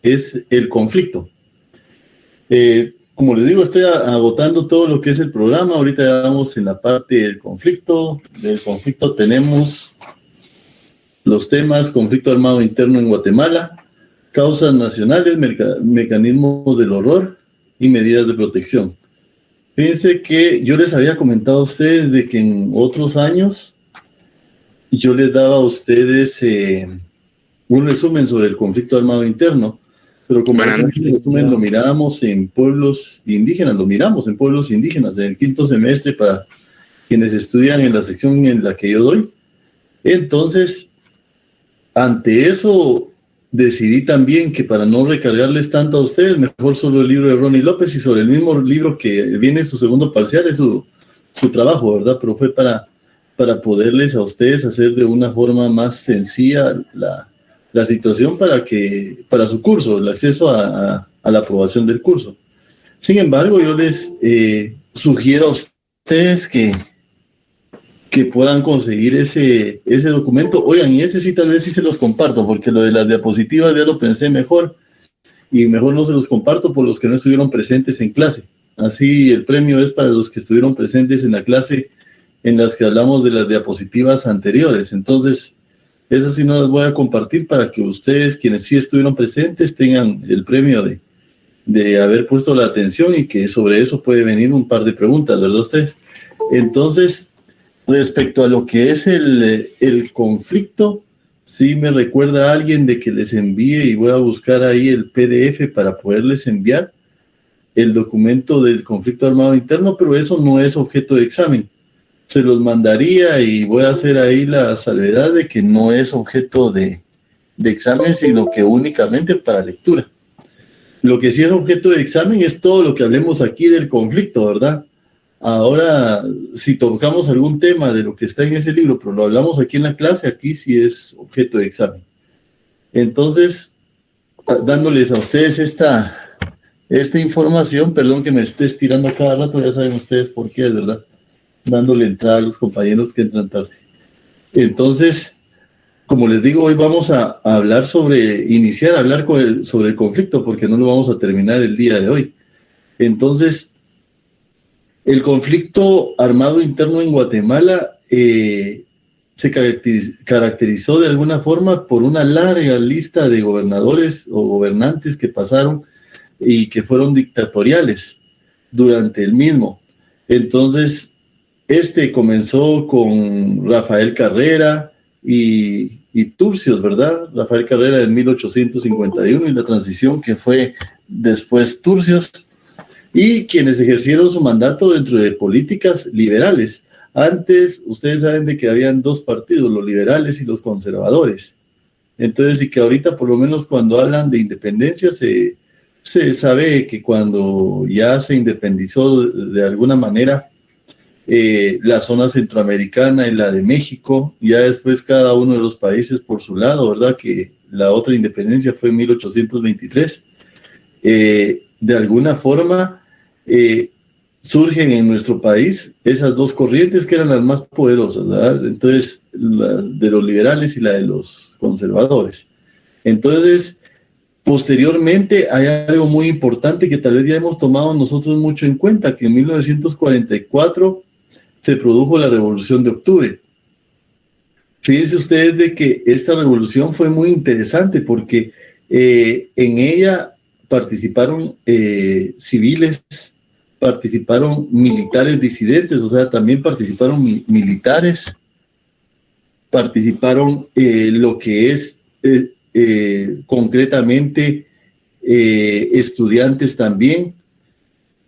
es el conflicto. Como les digo, estoy agotando todo lo que es el programa. Ahorita ya vamos en la parte del conflicto. Del conflicto tenemos los temas: conflicto armado interno en Guatemala, causas nacionales, mecanismos del horror y medidas de protección. Fíjense que yo les había comentado a ustedes de que en otros años yo les daba a ustedes un resumen sobre el conflicto armado interno, pero como ese resumen lo mirábamos en pueblos indígenas, en el quinto semestre para quienes estudian en la sección en la que yo doy. Entonces, ante eso, decidí también que para no recargarles tanto a ustedes, mejor solo el libro de Ronnie López, y sobre el mismo libro que viene en su segundo parcial, es su trabajo, ¿verdad? Pero fue para poderles a ustedes hacer de una forma más sencilla la situación para su curso, el acceso a la aprobación del curso. Sin embargo, yo les sugiero a ustedes que puedan conseguir ese documento. Oigan, y ese sí tal vez sí se los comparto, porque lo de las diapositivas ya lo pensé mejor, y mejor no se los comparto por los que no estuvieron presentes en clase. Así el premio es para los que estuvieron presentes en la clase en las que hablamos de las diapositivas anteriores. Entonces, esas sí no las voy a compartir para que ustedes, quienes sí estuvieron presentes, tengan el premio de haber puesto la atención, y que sobre eso puede venir un par de preguntas, ¿verdad ustedes? Entonces, respecto a lo que es el conflicto, sí me recuerda a alguien de que les envíe, y voy a buscar ahí el PDF para poderles enviar el documento del conflicto armado interno, pero eso no es objeto de examen. Se los mandaría, y voy a hacer ahí la salvedad de que no es objeto de examen, sino que únicamente para lectura. Lo que sí es objeto de examen es todo lo que hablemos aquí del conflicto, ¿verdad? Ahora, si tocamos algún tema de lo que está en ese libro, pero lo hablamos aquí en la clase, aquí sí es objeto de examen. Entonces, dándoles a ustedes esta información, perdón que me esté estirando cada rato, ya saben ustedes por qué, es verdad, dándole entrada a los compañeros que entran tarde. Entonces, como les digo, hoy vamos a hablar sobre el conflicto, porque no lo vamos a terminar el día de hoy. Entonces, el conflicto armado interno en Guatemala se caracterizó de alguna forma por una larga lista de gobernadores o gobernantes que pasaron y que fueron dictatoriales durante el mismo. Entonces, comenzó con Rafael Carrera y Turcios, ¿verdad? Rafael Carrera en 1851, y la transición que fue después Turcios, y quienes ejercieron su mandato dentro de políticas liberales. Antes, ustedes saben de que habían dos partidos, los liberales y los conservadores. Entonces, y que ahorita, por lo menos cuando hablan de independencia, se sabe que cuando ya se independizó de alguna manera la zona centroamericana y la de México, ya después cada uno de los países por su lado, ¿verdad? Que la otra independencia fue en 1823. De alguna forma, surgen en nuestro país esas dos corrientes que eran las más poderosas, ¿verdad? Entonces, la de los liberales y la de los conservadores. Entonces, posteriormente hay algo muy importante que tal vez ya hemos tomado nosotros mucho en cuenta, que en 1944 se produjo la Revolución de Octubre. Fíjense ustedes de que esta revolución fue muy interesante, porque en ella participaron civiles, participaron militares disidentes, o sea, también participaron militares, participaron lo que es concretamente estudiantes también,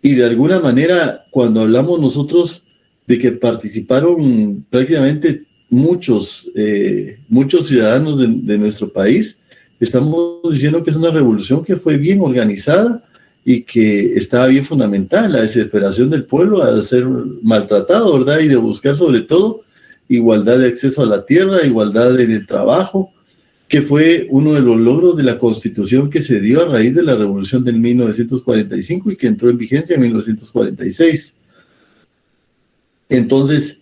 y de alguna manera cuando hablamos nosotros de que participaron prácticamente muchos ciudadanos de nuestro país, estamos diciendo que es una revolución que fue bien organizada y que estaba bien fundamentada en la desesperación del pueblo a ser maltratado, ¿verdad? Y de buscar sobre todo igualdad de acceso a la tierra, igualdad en el trabajo, que fue uno de los logros de la Constitución que se dio a raíz de la Revolución del 1945 y que entró en vigencia en 1946. Entonces,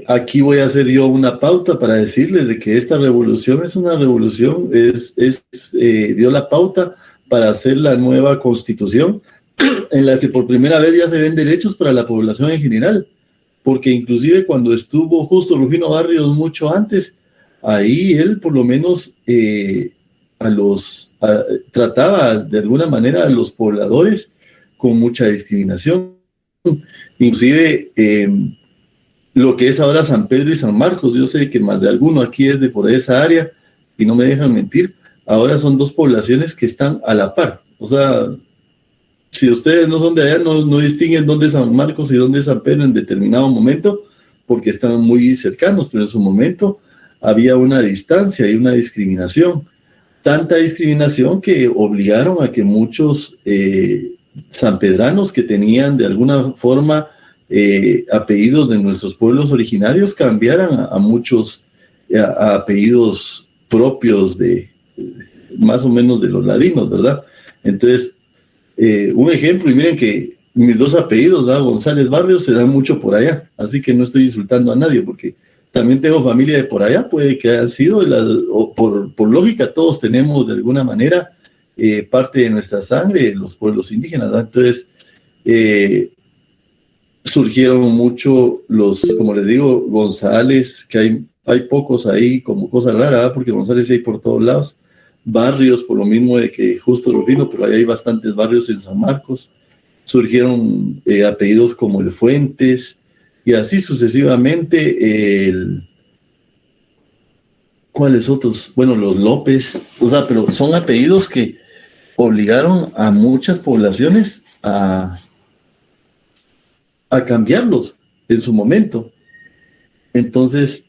Aquí voy a hacer yo una pauta para decirles de que esta revolución es una revolución, dio la pauta para hacer la nueva constitución en la que por primera vez ya se ven derechos para la población en general, porque inclusive cuando estuvo justo Rufino Barrios mucho antes, ahí él por lo menos trataba de alguna manera a los pobladores con mucha discriminación, inclusive lo que es ahora San Pedro y San Marcos. Yo sé que más de alguno aquí es de por esa área y no me dejan mentir, ahora son dos poblaciones que están a la par. O sea, si ustedes no son de allá, no distinguen dónde es San Marcos y dónde es San Pedro en determinado momento, porque están muy cercanos, pero en su momento había una distancia y una discriminación. Tanta discriminación que obligaron a que muchos sanpedranos que tenían de alguna forma apellidos de nuestros pueblos originarios cambiaran a muchos a apellidos propios de más o menos de los ladinos, ¿verdad? Entonces, un ejemplo, y miren que mis dos apellidos, ¿verdad? González Barrios, se dan mucho por allá, así que no estoy insultando a nadie, porque también tengo familia de por allá, puede que hayan sido, por lógica, todos tenemos de alguna manera parte de nuestra sangre, los pueblos indígenas, ¿verdad? Entonces, surgieron mucho como les digo, González, que hay pocos ahí como cosa rara, ¿verdad? Porque González hay por todos lados, Barrios, por lo mismo de que justo Rufino, pero ahí hay bastantes barrios en San Marcos, surgieron apellidos como el Fuentes, y así sucesivamente, ¿cuáles otros? Bueno, los López, o sea, pero son apellidos que obligaron a muchas poblaciones a cambiarlos en su momento. Entonces,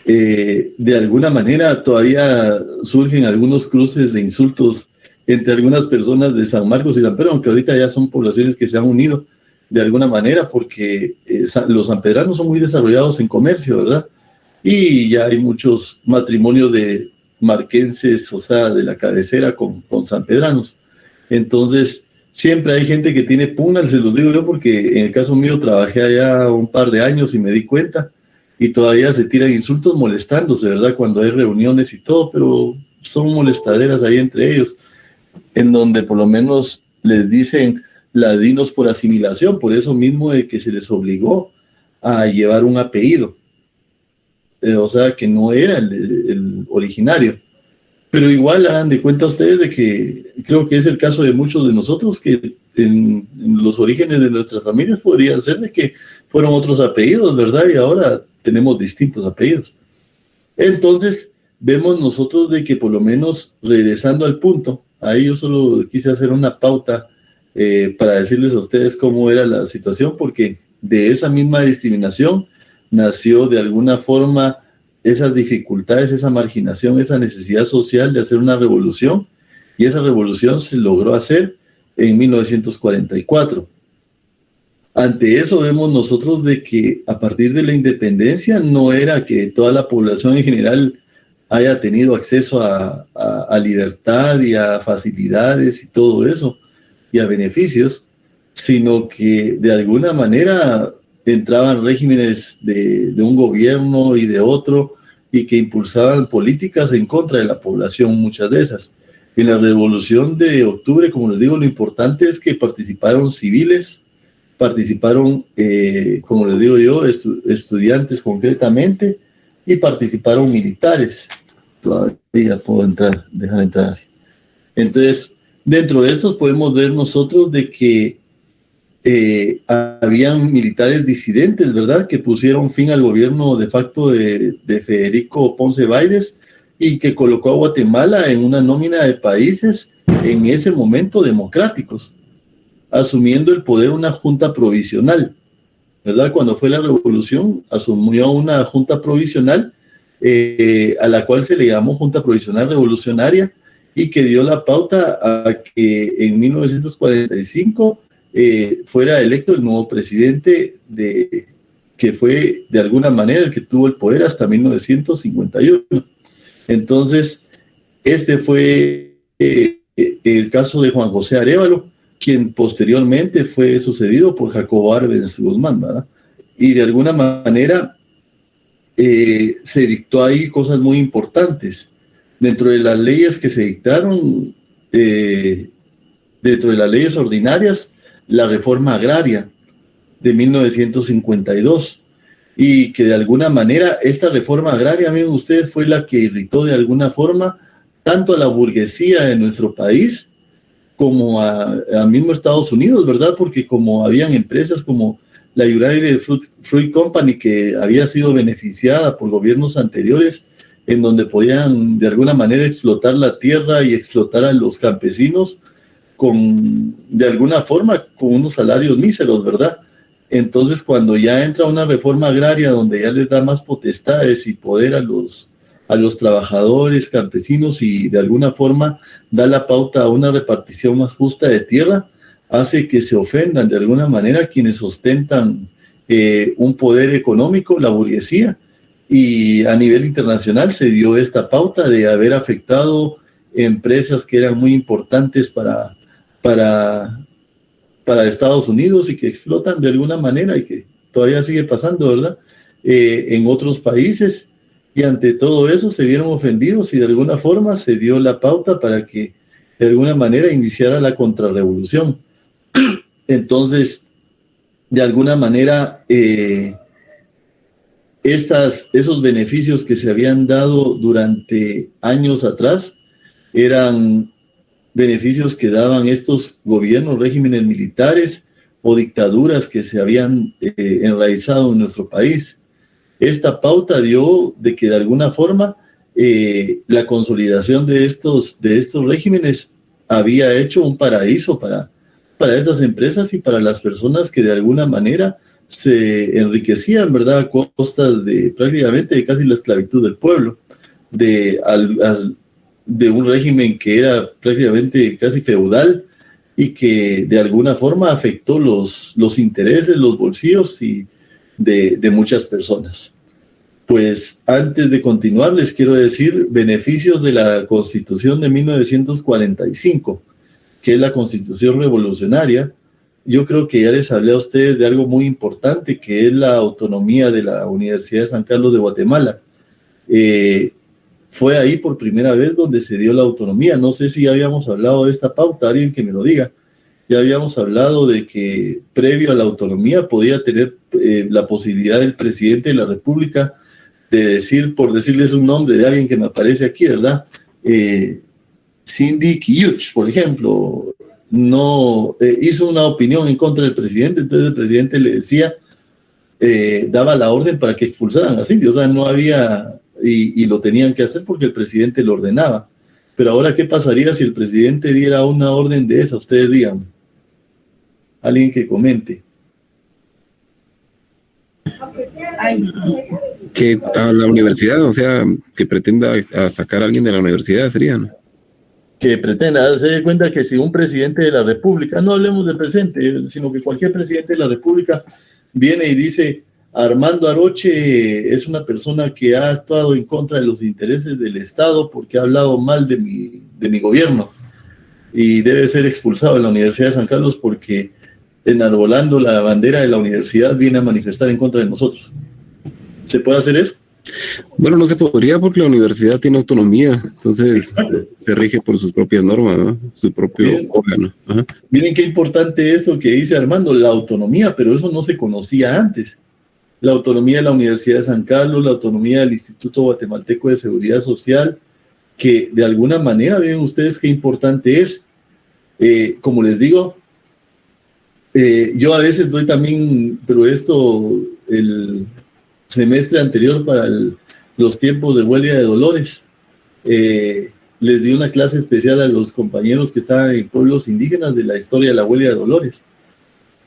de alguna manera todavía surgen algunos cruces de insultos entre algunas personas de San Marcos y San Pedro, aunque ahorita ya son poblaciones que se han unido de alguna manera, porque los sanpedranos son muy desarrollados en comercio, ¿verdad? Y ya hay muchos matrimonios de marquenses, o sea, de la cabecera con sanpedranos. Entonces, siempre hay gente que tiene pugna, se los digo yo, porque en el caso mío trabajé allá un par de años y me di cuenta, y todavía se tiran insultos molestándose, ¿verdad? Cuando hay reuniones y todo, pero son molestaderas ahí entre ellos, en donde por lo menos les dicen ladinos por asimilación, por eso mismo de que se les obligó a llevar un apellido, o sea, que no era el originario. Pero igual hagan de cuenta ustedes de que creo que es el caso de muchos de nosotros, que en los orígenes de nuestras familias podrían ser de que fueron otros apellidos, ¿verdad? Y ahora tenemos distintos apellidos. Entonces, vemos nosotros de que por lo menos, regresando al punto, ahí yo solo quise hacer una pauta para decirles a ustedes cómo era la situación, porque de esa misma discriminación nació de alguna forma esas dificultades, esa marginación, esa necesidad social de hacer una revolución, y esa revolución se logró hacer en 1944. Ante eso vemos nosotros de que a partir de la independencia no era que toda la población en general haya tenido acceso a libertad y a facilidades y todo eso, y a beneficios, sino que de alguna manera entraban regímenes de un gobierno y de otro, y que impulsaban políticas en contra de la población, muchas de esas. En la Revolución de Octubre, como les digo, lo importante es que participaron civiles, participaron, como les digo yo, estudiantes concretamente, y participaron militares. Todavía puedo dejar entrar. Entonces, dentro de estos podemos ver nosotros de que habían militares disidentes, ¿verdad?, que pusieron fin al gobierno de facto de Federico Ponce Báidez, y que colocó a Guatemala en una nómina de países en ese momento democráticos, asumiendo el poder una junta provisional, ¿verdad? Cuando fue la revolución, asumió una junta provisional a la cual se le llamó Junta Provisional Revolucionaria, y que dio la pauta a que en 1945 fuera electo el nuevo presidente, que fue de alguna manera el que tuvo el poder hasta 1951. Entonces, este fue el caso de Juan José Arévalo, quien posteriormente fue sucedido por Jacobo Arbenz Guzmán, ¿verdad? y de alguna manera se dictó ahí cosas muy importantes. Dentro de las leyes que se dictaron, dentro de las leyes ordinarias, la reforma agraria de 1952, y que de alguna manera esta reforma agraria, miren ustedes, fue la que irritó de alguna forma tanto a la burguesía de nuestro país como a mismo Estados Unidos, ¿verdad? Porque como habían empresas como la United Fruit Company, que había sido beneficiada por gobiernos anteriores, en donde podían de alguna manera explotar la tierra y explotar a los campesinos de alguna forma con unos salarios míseros, ¿verdad? Entonces, cuando ya entra una reforma agraria donde ya les da más potestades y poder a los trabajadores, campesinos, y de alguna forma da la pauta a una repartición más justa de tierra, hace que se ofendan de alguna manera quienes ostentan un poder económico, la burguesía, y a nivel internacional se dio esta pauta de haber afectado empresas que eran muy importantes para Estados Unidos y que explotan de alguna manera y que todavía sigue pasando, ¿verdad? En otros países, y ante todo eso se vieron ofendidos y de alguna forma se dio la pauta para que de alguna manera iniciara la contrarrevolución. Entonces, de alguna manera, esos beneficios que se habían dado durante años atrás eran beneficios que daban estos gobiernos, regímenes militares o dictaduras que se habían enraizado en nuestro país. Esta pauta dio de que de alguna forma la consolidación de estos regímenes había hecho un paraíso para estas empresas y para las personas que de alguna manera se enriquecían, ¿verdad?, a costas de prácticamente de casi la esclavitud del pueblo, de un régimen que era prácticamente casi feudal y que de alguna forma afectó los intereses, los bolsillos y de muchas personas. Pues antes de continuar les quiero decir beneficios de la Constitución de 1945, que es la Constitución revolucionaria. Yo creo que ya les hablé a ustedes de algo muy importante, que es la autonomía de la Universidad de San Carlos de Guatemala. Fue ahí por primera vez donde se dio la autonomía. No sé si ya habíamos hablado de esta pauta, alguien que me lo diga. Ya habíamos hablado de que previo a la autonomía podía tener la posibilidad del presidente de la República de decir, por decirles un nombre de alguien que me aparece aquí, ¿verdad? Cindy Kiyuch, por ejemplo, no hizo una opinión en contra del presidente, entonces el presidente le decía, daba la orden para que expulsaran a Cindy. O sea, no había, y lo tenían que hacer porque el presidente lo ordenaba. Pero ahora, ¿qué pasaría si el presidente diera una orden de esa? Ustedes digan. Alguien que comente. Que a la universidad, o sea, que pretenda sacar a alguien de la universidad, sería, ¿no? Que pretenda, se dé cuenta que si un presidente de la República, no hablemos del presente, sino que cualquier presidente de la República viene y dice, Armando Aroche es una persona que ha actuado en contra de los intereses del Estado porque ha hablado mal de mi gobierno y debe ser expulsado de la Universidad de San Carlos porque enarbolando la bandera de la universidad viene a manifestar en contra de nosotros. ¿Se puede hacer eso? Bueno, no se podría porque la universidad tiene autonomía, entonces se rige por sus propias normas, ¿no? Su propio órgano. Ajá. Miren qué importante eso que dice Armando, la autonomía, pero eso no se conocía antes. La autonomía de la Universidad de San Carlos, la autonomía del Instituto Guatemalteco de Seguridad Social, que de alguna manera, ven ustedes qué importante es. Como les digo, yo a veces doy también, pero esto, el semestre anterior para los tiempos de huelga de Dolores, les di una clase especial a los compañeros que estaban en pueblos indígenas de la historia de la huelga de Dolores,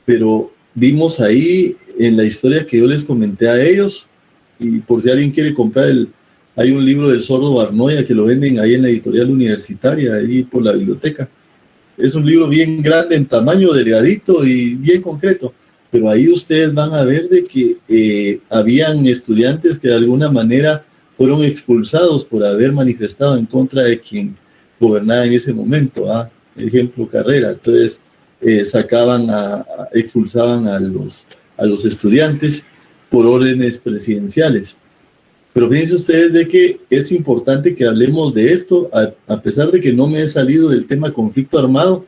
pero vimos ahí en la historia que yo les comenté a ellos, y por si alguien quiere comprar, hay un libro del Sordo Barnoya que lo venden ahí en la editorial universitaria, ahí por la biblioteca. Es un libro bien grande en tamaño, delgadito y bien concreto. Pero ahí ustedes van a ver de que habían estudiantes que de alguna manera fueron expulsados por haber manifestado en contra de quien gobernaba en ese momento. Ejemplo, Carrera. Entonces expulsaban a los estudiantes por órdenes presidenciales. Pero fíjense ustedes de que es importante que hablemos de esto, a pesar de que no me he salido del tema conflicto armado,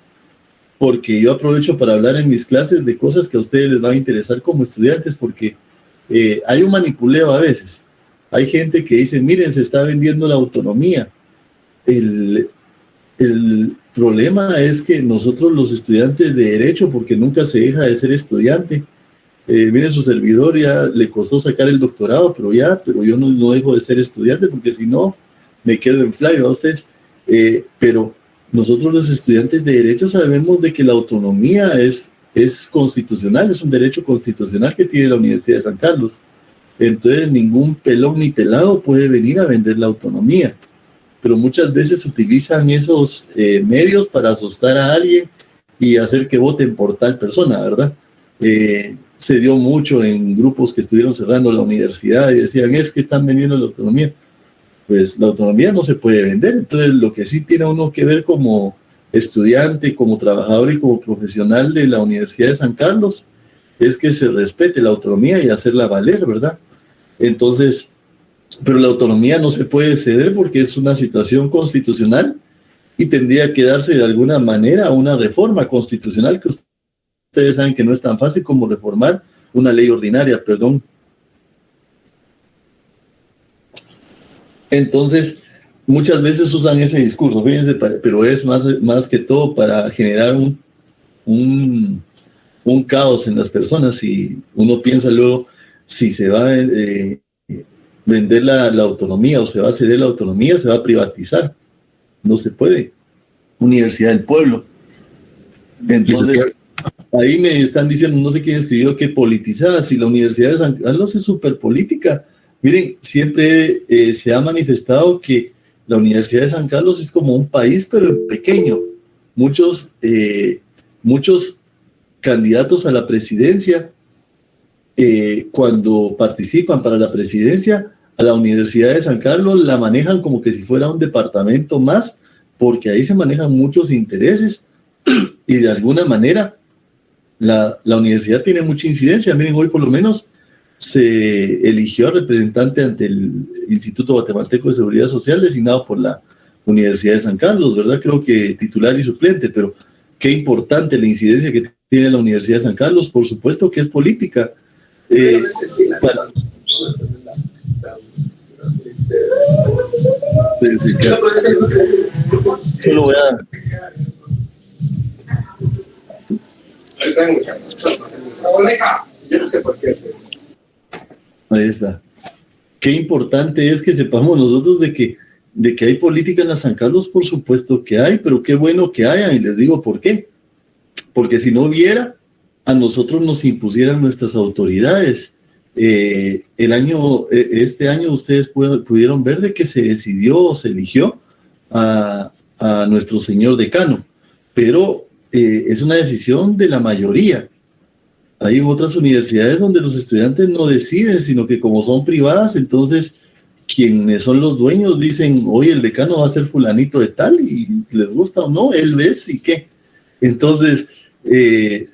porque yo aprovecho para hablar en mis clases de cosas que a ustedes les van a interesar como estudiantes, porque hay un manipuleo a veces. Hay gente que dice, miren, se está vendiendo la autonomía. El problema es que nosotros los estudiantes de Derecho, porque nunca se deja de ser estudiante, miren, su servidor ya le costó sacar el doctorado, pero yo no dejo de ser estudiante, porque si no, me quedo en fly, ¿a ustedes? Pero nosotros los estudiantes de Derecho sabemos de que la autonomía es constitucional, es un derecho constitucional que tiene la Universidad de San Carlos. Entonces ningún pelón ni pelado puede venir a vender la autonomía, pero muchas veces utilizan esos medios para asustar a alguien y hacer que voten por tal persona, ¿verdad? Se dio mucho en grupos que estuvieron cerrando la universidad y decían, es que están vendiendo la autonomía. Pues la autonomía no se puede vender. Entonces lo que sí tiene uno que ver como estudiante, como trabajador y como profesional de la Universidad de San Carlos es que se respete la autonomía y hacerla valer, ¿verdad? Entonces, pero la autonomía no se puede ceder porque es una situación constitucional y tendría que darse de alguna manera una reforma constitucional que ustedes saben que no es tan fácil como reformar una ley ordinaria, perdón. Entonces, muchas veces usan ese discurso, fíjense, pero es más que todo para generar un caos en las personas. Y uno piensa luego, si se va a vender la autonomía o se va a ceder la autonomía, se va a privatizar. No se puede. Universidad del Pueblo. Entonces, ahí me están diciendo, no sé quién escribió, que politizada, si la Universidad de San Carlos es súper política. Miren, siempre se ha manifestado que la Universidad de San Carlos es como un país, pero pequeño. Muchos candidatos a la presidencia, cuando participan para la presidencia, a la Universidad de San Carlos la manejan como que si fuera un departamento más, porque ahí se manejan muchos intereses y de alguna manera la universidad tiene mucha incidencia. Miren, hoy por lo menos se eligió representante ante el Instituto Guatemalteco de Seguridad Social designado por la Universidad de San Carlos, ¿verdad? Creo que titular y suplente, pero qué importante la incidencia que tiene la Universidad de San Carlos. Por supuesto que es política. Solo voy a... Yo no sé por qué. Ahí está. Qué importante es que sepamos nosotros de que hay política en la San Carlos, por supuesto que hay, pero qué bueno que haya, y les digo por qué. Porque si no hubiera, a nosotros nos impusieran nuestras autoridades. Este año ustedes pudieron ver de que se decidió o se eligió a nuestro señor decano, pero es una decisión de la mayoría. Hay otras universidades donde los estudiantes no deciden, sino que como son privadas, entonces quienes son los dueños dicen, oye, el decano va a ser fulanito de tal, y les gusta o no, él ves y qué. Entonces,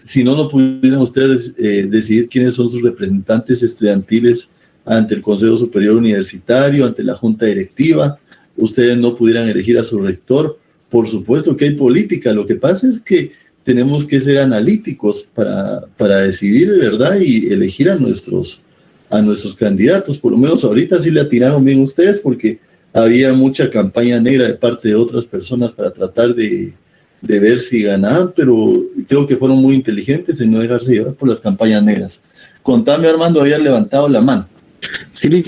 si no pudieran ustedes decidir quiénes son sus representantes estudiantiles ante el Consejo Superior Universitario, ante la Junta Directiva, ustedes no pudieran elegir a su rector. Por supuesto que hay política. Lo que pasa es que tenemos que ser analíticos para decidir, ¿verdad? Y elegir a nuestros candidatos. Por lo menos ahorita sí le atinaron bien ustedes, porque había mucha campaña negra de parte de otras personas para tratar de ver si ganaban, pero creo que fueron muy inteligentes en no dejarse llevar por las campañas negras. Contame, Armando, había levantado la mano. Sí,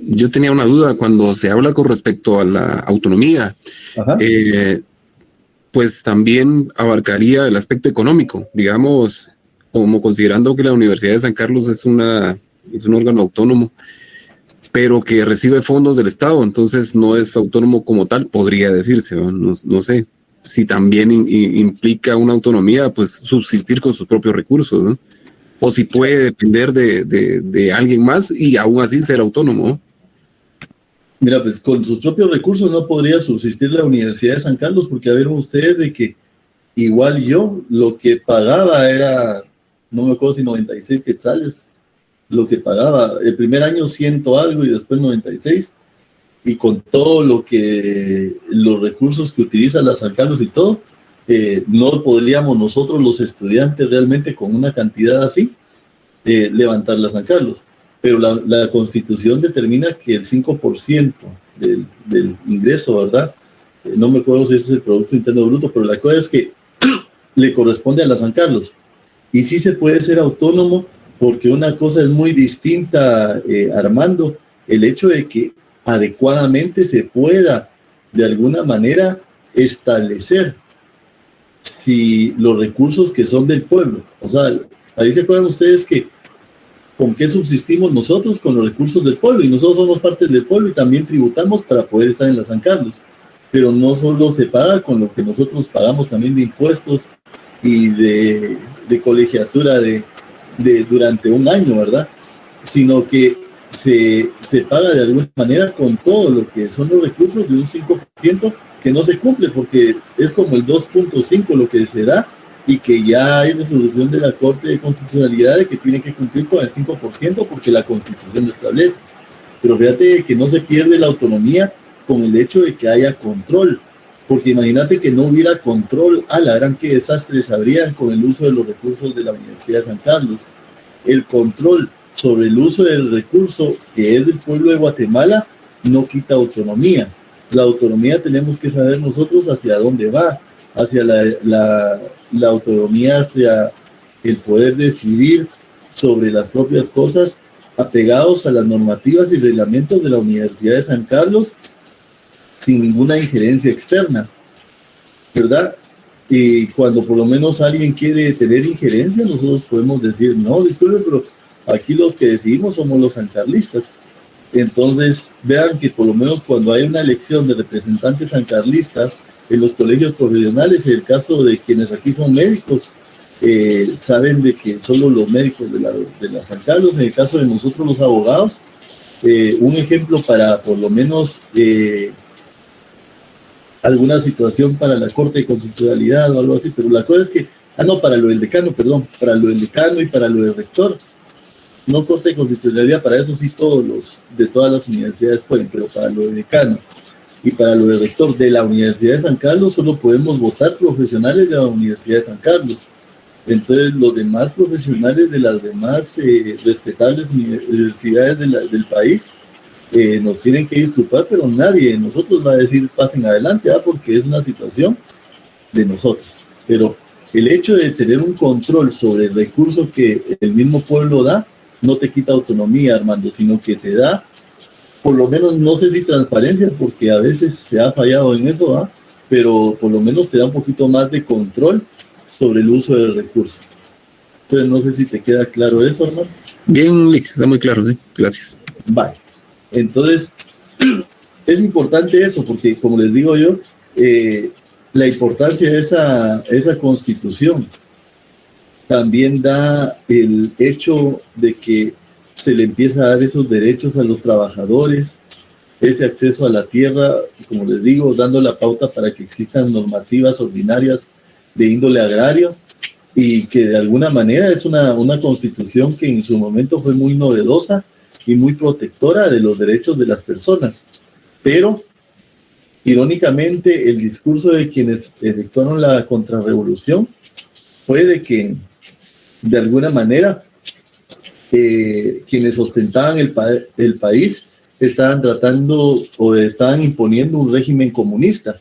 yo tenía una duda cuando se habla con respecto a la autonomía. Pues también abarcaría el aspecto económico, digamos, como considerando que la Universidad de San Carlos es un órgano autónomo, pero que recibe fondos del Estado, entonces no es autónomo como tal, podría decirse, no sé si también implica una autonomía, pues subsistir con sus propios recursos, ¿no? O si puede depender de alguien más y aún así ser autónomo. Mira, pues con sus propios recursos no podría subsistir la Universidad de San Carlos, porque a ver ustedes de que igual yo lo que pagaba era, no me acuerdo si 96 quetzales lo que pagaba. El primer año 100 algo y después 96. Y con todo los recursos que utiliza la San Carlos y todo, no podríamos nosotros los estudiantes realmente con una cantidad así levantar la San Carlos. Pero la Constitución determina que el 5% del ingreso, ¿verdad? No me acuerdo si ese es el Producto Interno Bruto, pero la cosa es que le corresponde a la San Carlos. Y sí se puede ser autónomo, porque una cosa es muy distinta, Armando, el hecho de que adecuadamente se pueda de alguna manera establecer si los recursos que son del pueblo, o sea, ahí se acuerdan ustedes que con qué subsistimos nosotros, con los recursos del pueblo, y nosotros somos parte del pueblo y también tributamos para poder estar en la San Carlos, pero no solo se paga con lo que nosotros pagamos también de impuestos y de colegiatura durante un año, ¿verdad? Sino que se paga de alguna manera con todo lo que son los recursos de un 5% que no se cumple, porque es como el 2.5 lo que se da, y que ya hay resolución de la Corte de Constitucionalidad de que tiene que cumplir con el 5% porque la Constitución lo establece. Pero fíjate que no se pierde la autonomía con el hecho de que haya control, porque imagínate que no hubiera control, a la gran qué desastres habrían con el uso de los recursos de la Universidad de San Carlos. El control sobre el uso del recurso que es del pueblo de Guatemala no quita autonomía. La autonomía tenemos que saber nosotros hacia dónde va, hacia la autonomía, hacia el poder decidir sobre las propias cosas, apegados a las normativas y reglamentos de la Universidad de San Carlos, sin ninguna injerencia externa, ¿verdad? Y cuando por lo menos alguien quiere tener injerencia, nosotros podemos decir, no, disculpe, pero aquí los que decidimos somos los sancarlistas. Entonces, vean que por lo menos cuando hay una elección de representantes sancarlistas en los colegios profesionales, en el caso de quienes aquí son médicos, saben de que solo los médicos de la San Carlos, en el caso de nosotros los abogados, un ejemplo para por lo menos alguna situación para la Corte de Constitucionalidad o algo así, pero la cosa es que, para lo del decano, perdón, para lo del decano y para lo del rector, no Corte de Constitucionalidad, para eso sí todos de todas las universidades pueden, pero para lo del decano y para lo del rector de la Universidad de San Carlos solo podemos votar profesionales de la Universidad de San Carlos. Entonces los demás profesionales de las demás respetables universidades del país nos tienen que disculpar, pero nadie de nosotros va a decir pasen adelante, porque es una situación de nosotros. Pero el hecho de tener un control sobre el recurso que el mismo pueblo da, no te quita autonomía, Armando, sino que te da, por lo menos, no sé si transparencia, porque a veces se ha fallado en eso, pero por lo menos te da un poquito más de control sobre el uso del recurso. Entonces, no sé si te queda claro eso, Armando. Bien, está muy claro, sí. Gracias. Vale. Entonces, es importante eso, porque como les digo yo, la importancia de esa constitución también da el hecho de que se le empieza a dar esos derechos a los trabajadores, ese acceso a la tierra, como les digo, dando la pauta para que existan normativas ordinarias de índole agrario, y que de alguna manera es una constitución que en su momento fue muy novedosa y muy protectora de los derechos de las personas. Pero, irónicamente, el discurso de quienes efectuaron la contrarrevolución fue de que, de alguna manera, quienes ostentaban el país estaban tratando o estaban imponiendo un régimen comunista.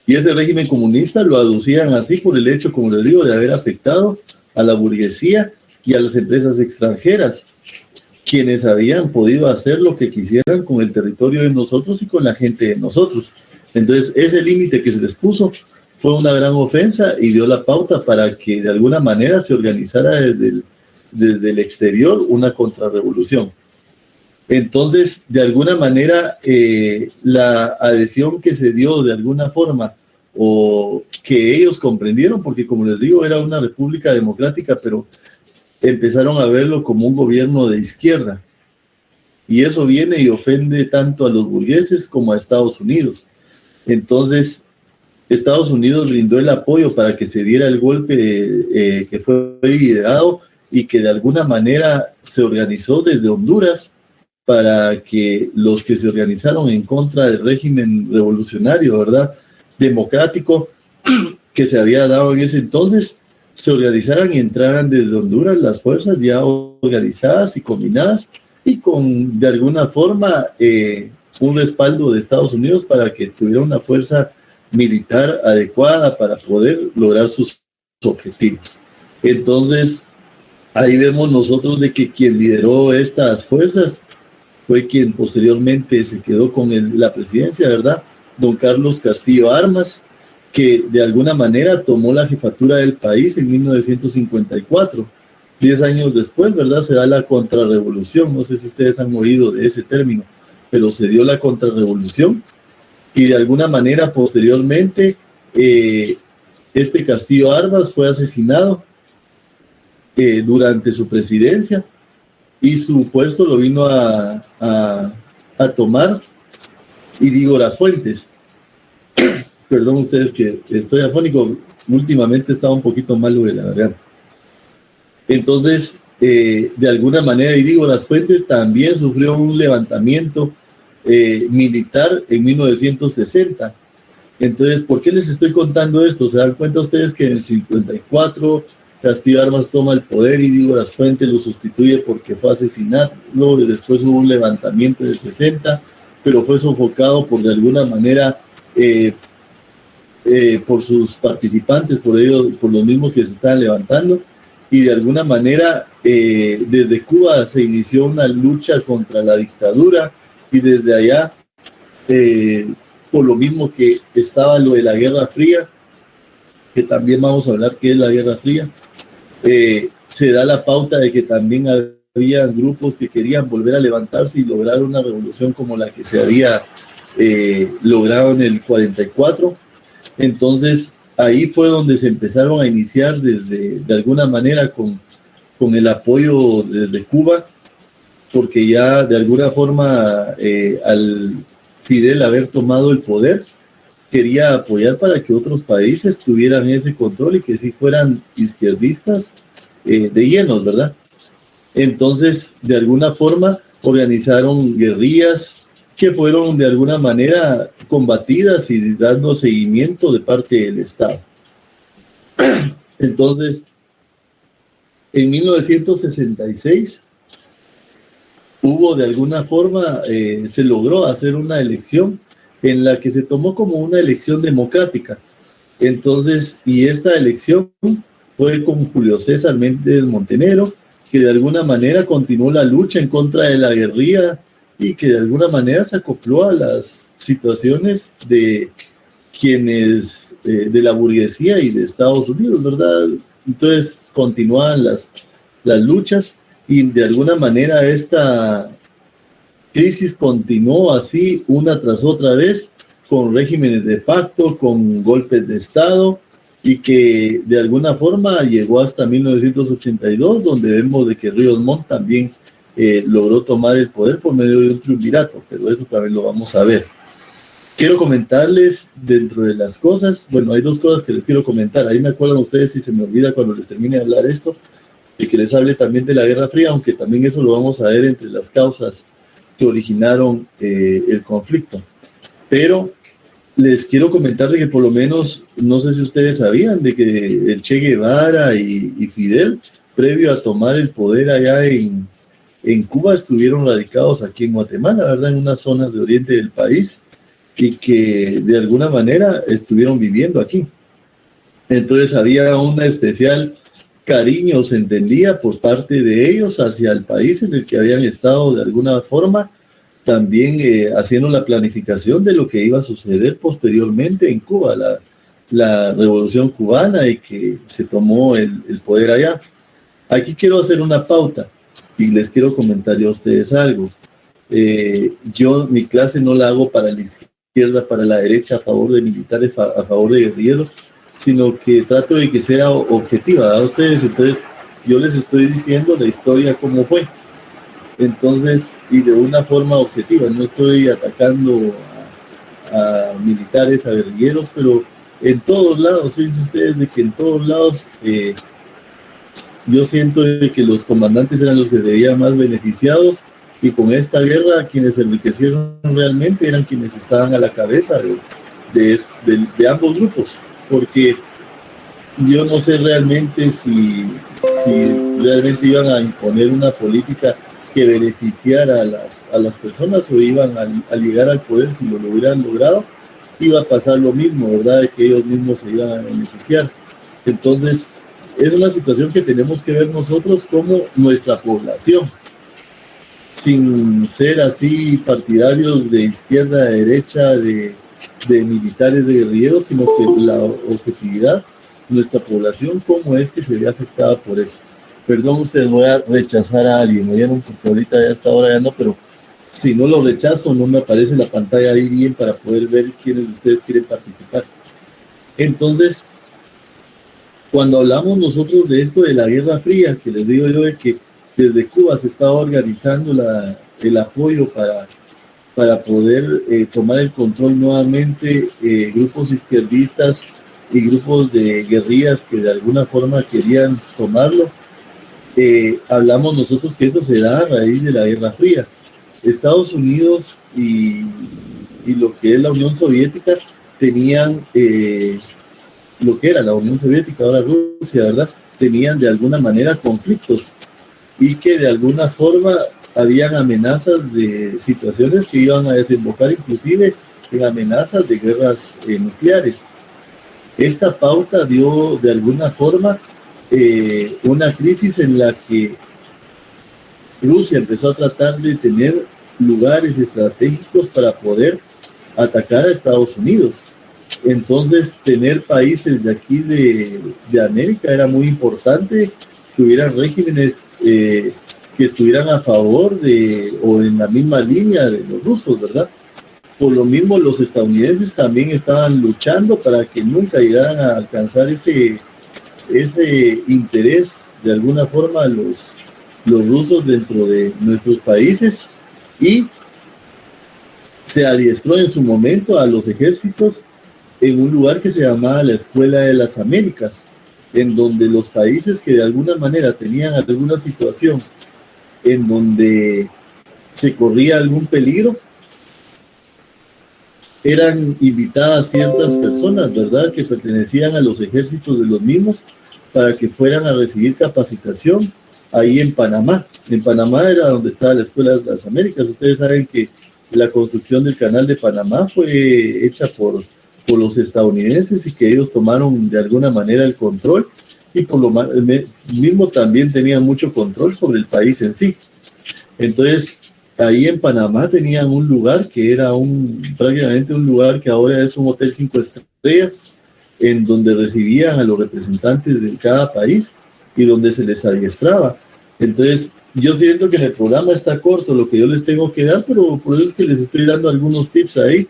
Y ese régimen comunista lo aducían así por el hecho, como les digo, de haber afectado a la burguesía y a las empresas extranjeras, quienes habían podido hacer lo que quisieran con el territorio de nosotros y con la gente de nosotros. Entonces, ese límite que se les puso fue una gran ofensa y dio la pauta para que de alguna manera se organizara desde el exterior una contrarrevolución. Entonces, de alguna manera, la adhesión que se dio de alguna forma, o que ellos comprendieron, porque como les digo, era una república democrática, pero empezaron a verlo como un gobierno de izquierda. Y eso viene y ofende tanto a los burgueses como a Estados Unidos. Entonces, Estados Unidos brindó el apoyo para que se diera el golpe que fue liderado y que de alguna manera se organizó desde Honduras para que los que se organizaron en contra del régimen revolucionario, ¿verdad?, democrático que se había dado en ese entonces, se organizaran y entraran desde Honduras las fuerzas ya organizadas y combinadas y con de alguna forma un respaldo de Estados Unidos para que tuviera una fuerza militar adecuada para poder lograr sus objetivos. Entonces, ahí vemos nosotros de que quien lideró estas fuerzas fue quien posteriormente se quedó con la presidencia, ¿verdad?, don Carlos Castillo Armas, que de alguna manera tomó la jefatura del país en 1954. 10 años después, ¿verdad?, se da la contrarrevolución. No sé si ustedes han oído de ese término, pero se dio la contrarrevolución y de alguna manera posteriormente este Castillo Armas fue asesinado durante su presidencia y su puesto lo vino a tomar Irígoras Fuentes. Perdón ustedes que estoy afónico, últimamente estaba un poquito malo de la garganta. Entonces, de alguna manera, Irígoras Fuentes también sufrió un levantamiento militar en 1960. Entonces, ¿por qué les estoy contando esto? ¿Se dan cuenta ustedes que en el 54 Castillo Armas toma el poder y Irígoras Fuentes lo sustituye porque fue asesinado? Y después hubo un levantamiento en el 60, pero fue sofocado por de alguna manera por sus participantes, por ellos, por los mismos que se estaban levantando, y de alguna manera desde Cuba se inició una lucha contra la dictadura, y desde allá, por lo mismo que estaba lo de la Guerra Fría, que también vamos a hablar qué es la Guerra Fría, se da la pauta de que también había grupos que querían volver a levantarse y lograr una revolución como la que se había logrado en el 44. Entonces ahí fue donde se empezaron a iniciar de alguna manera con el apoyo desde Cuba, porque ya de alguna forma al Fidel haber tomado el poder, quería apoyar para que otros países tuvieran ese control y que sí fueran izquierdistas de llenos, ¿verdad? Entonces, de alguna forma, organizaron guerrillas que fueron de alguna manera combatidas y dando seguimiento de parte del Estado. Entonces, en 1966 hubo de alguna forma, se logró hacer una elección en la que se tomó como una elección democrática. Entonces, y esta elección fue con Julio César Méndez Montenegro, que de alguna manera continuó la lucha en contra de la guerrilla y que de alguna manera se acopló a las situaciones de quienes, de la burguesía y de Estados Unidos, ¿verdad? Entonces continúan las luchas y de alguna manera esta crisis continuó así una tras otra vez, con regímenes de facto, con golpes de Estado, y que de alguna forma llegó hasta 1982, donde vemos de que Ríos Montt también logró tomar el poder por medio de un triunvirato, pero eso también lo vamos a ver. Quiero comentarles dentro de las cosas, bueno, hay dos cosas que les quiero comentar. Ahí me acuerdan ustedes, si se me olvida cuando les termine de hablar esto, y que les hable también de la Guerra Fría, aunque también eso lo vamos a ver entre las causas que originaron el conflicto. Pero les quiero comentar de que por lo menos, no sé si ustedes sabían, de que el Che Guevara y Fidel, previo a tomar el poder allá en Cuba, estuvieron radicados aquí en Guatemala, ¿verdad? En unas zonas de oriente del país, y que de alguna manera estuvieron viviendo aquí. Entonces había un especial cariño, se entendía, por parte de ellos hacia el país en el que habían estado de alguna forma, también haciendo la planificación de lo que iba a suceder posteriormente en Cuba, la revolución cubana, y que se tomó el poder allá. Aquí quiero hacer una pauta y les quiero comentar yo a ustedes algo. Yo mi clase no la hago para la izquierda, para la derecha, a favor de militares, a favor de guerrilleros, sino que trato de que sea objetiva a ustedes. Entonces yo les estoy diciendo la historia como fue. Entonces, y de una forma objetiva, no estoy atacando a militares, a guerrilleros, pero en todos lados, fíjense ustedes de que en todos lados yo siento de que los comandantes eran los que se veían más beneficiados, y con esta guerra quienes se enriquecieron realmente eran quienes estaban a la cabeza de ambos grupos, porque yo no sé realmente si realmente iban a imponer una política que beneficiara a las personas, o iban a llegar al poder, si lo hubieran logrado, iba a pasar lo mismo, ¿verdad? De que ellos mismos se iban a beneficiar. Entonces, es una situación que tenemos que ver nosotros como nuestra población, sin ser así partidarios de izquierda, de derecha, de militares, de guerrilleros, sino que la objetividad, nuestra población, cómo es que se ve afectada por eso. Perdón, ustedes, voy a rechazar a alguien, me dieron porque ahorita ya hasta ahora ya no, pero si no lo rechazo, no me aparece la pantalla ahí bien para poder ver quiénes de ustedes quieren participar. Entonces, cuando hablamos nosotros de esto de la Guerra Fría, que les digo yo de que desde Cuba se estaba organizando el apoyo para poder tomar el control nuevamente, grupos izquierdistas y grupos de guerrillas que de alguna forma querían tomarlo, hablamos nosotros que eso se da a raíz de la Guerra Fría. Estados Unidos y lo que es la Unión Soviética tenían, lo que era la Unión Soviética, ahora Rusia, ¿verdad? Tenían de alguna manera conflictos, y que de alguna forma habían amenazas de situaciones que iban a desembocar inclusive en amenazas de guerras nucleares. Esta pauta dio de alguna forma una crisis en la que Rusia empezó a tratar de tener lugares estratégicos para poder atacar a Estados Unidos. Entonces, tener países de aquí de América era muy importante, que hubieran regímenes que estuvieran a favor o en la misma línea de los rusos, ¿verdad? Por lo mismo, los estadounidenses también estaban luchando para que nunca llegaran a alcanzar ese interés, de alguna forma, los rusos dentro de nuestros países, y se adiestró en su momento a los ejércitos en un lugar que se llamaba la Escuela de las Américas, en donde los países que de alguna manera tenían alguna situación en donde se corría algún peligro, eran invitadas ciertas personas, ¿verdad?, que pertenecían a los ejércitos de los mismos, para que fueran a recibir capacitación ahí en Panamá. En Panamá era donde estaba la Escuela de las Américas. Ustedes saben que la construcción del canal de Panamá fue hecha por los estadounidenses, y que ellos tomaron de alguna manera el control, y por lo mismo también tenían mucho control sobre el país en sí. Entonces, ahí en Panamá tenían un lugar que era prácticamente un lugar que ahora es un hotel 5 estrellas, en donde recibían a los representantes de cada país y donde se les adiestraba. Entonces, yo siento que el programa está corto, lo que yo les tengo que dar, pero por eso es que les estoy dando algunos tips ahí.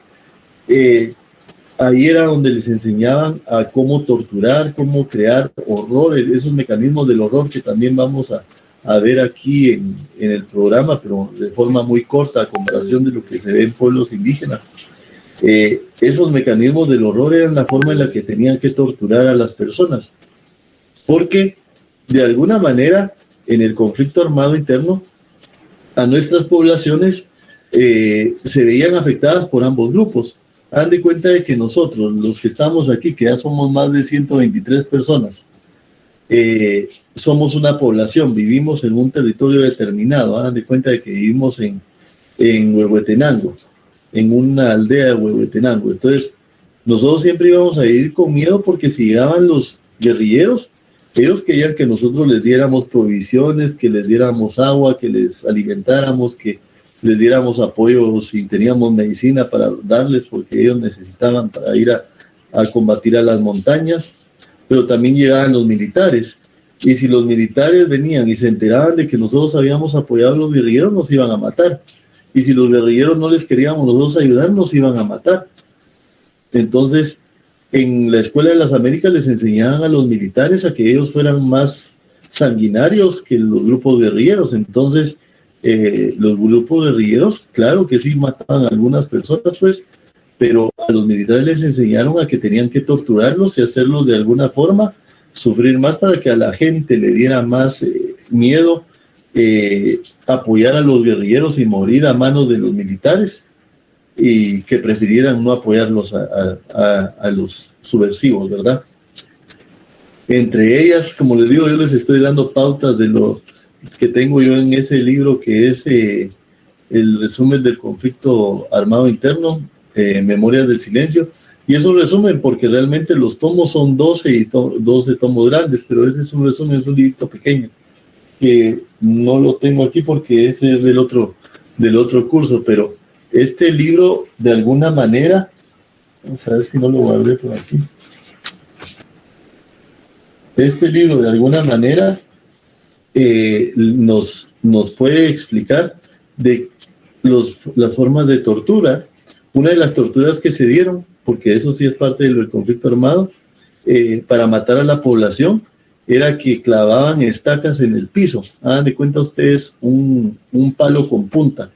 Ahí era donde les enseñaban a cómo torturar, cómo crear horror, esos mecanismos del horror que también vamos a ver aquí en el programa, pero de forma muy corta a comparación de lo que se ve en pueblos indígenas. Esos mecanismos del horror eran la forma en la que tenían que torturar a las personas, porque de alguna manera en el conflicto armado interno a nuestras poblaciones se veían afectadas por ambos grupos. Hagan de cuenta de que nosotros, los que estamos aquí, que ya somos más de 123 personas, somos una población, vivimos en un territorio determinado. Hagan de cuenta de que vivimos en Huehuetenango, en una aldea de Huehuetenango. Entonces, nosotros siempre íbamos a vivir con miedo, porque si llegaban los guerrilleros, ellos querían que nosotros les diéramos provisiones, que les diéramos agua, que les alimentáramos, que les diéramos apoyo si teníamos medicina para darles, porque ellos necesitaban para ir a combatir a las montañas. Pero también llegaban los militares, y si los militares venían y se enteraban de que nosotros habíamos apoyado a los guerrilleros, nos iban a matar, y si los guerrilleros no les queríamos nosotros ayudar, nos iban a matar. Entonces, en la Escuela de las Américas les enseñaban a los militares a que ellos fueran más sanguinarios que los grupos guerrilleros. Entonces, los grupos guerrilleros, claro que sí mataban a algunas personas, pues, pero a los militares les enseñaron a que tenían que torturarlos y hacerlos de alguna forma sufrir más para que a la gente le diera más miedo apoyar a los guerrilleros y morir a manos de los militares, y que prefirieran no apoyarlos a los subversivos, ¿verdad? Entre ellas, como les digo, yo les estoy dando pautas de lo que tengo yo en ese libro, que es el resumen del conflicto armado interno, Memorias del Silencio, y es un resumen porque realmente los tomos son 12 tomos grandes, pero ese es un resumen, es un librito pequeño, que no lo tengo aquí porque ese es del otro curso, pero este libro, de alguna manera, vamos a ver si no lo guardé por aquí. Este libro, de alguna manera, nos puede explicar de las formas de tortura. Una de las torturas que se dieron, porque eso sí es parte del conflicto armado, para matar a la población, era que clavaban estacas en el piso. Hagan de cuenta ustedes un palo con punta,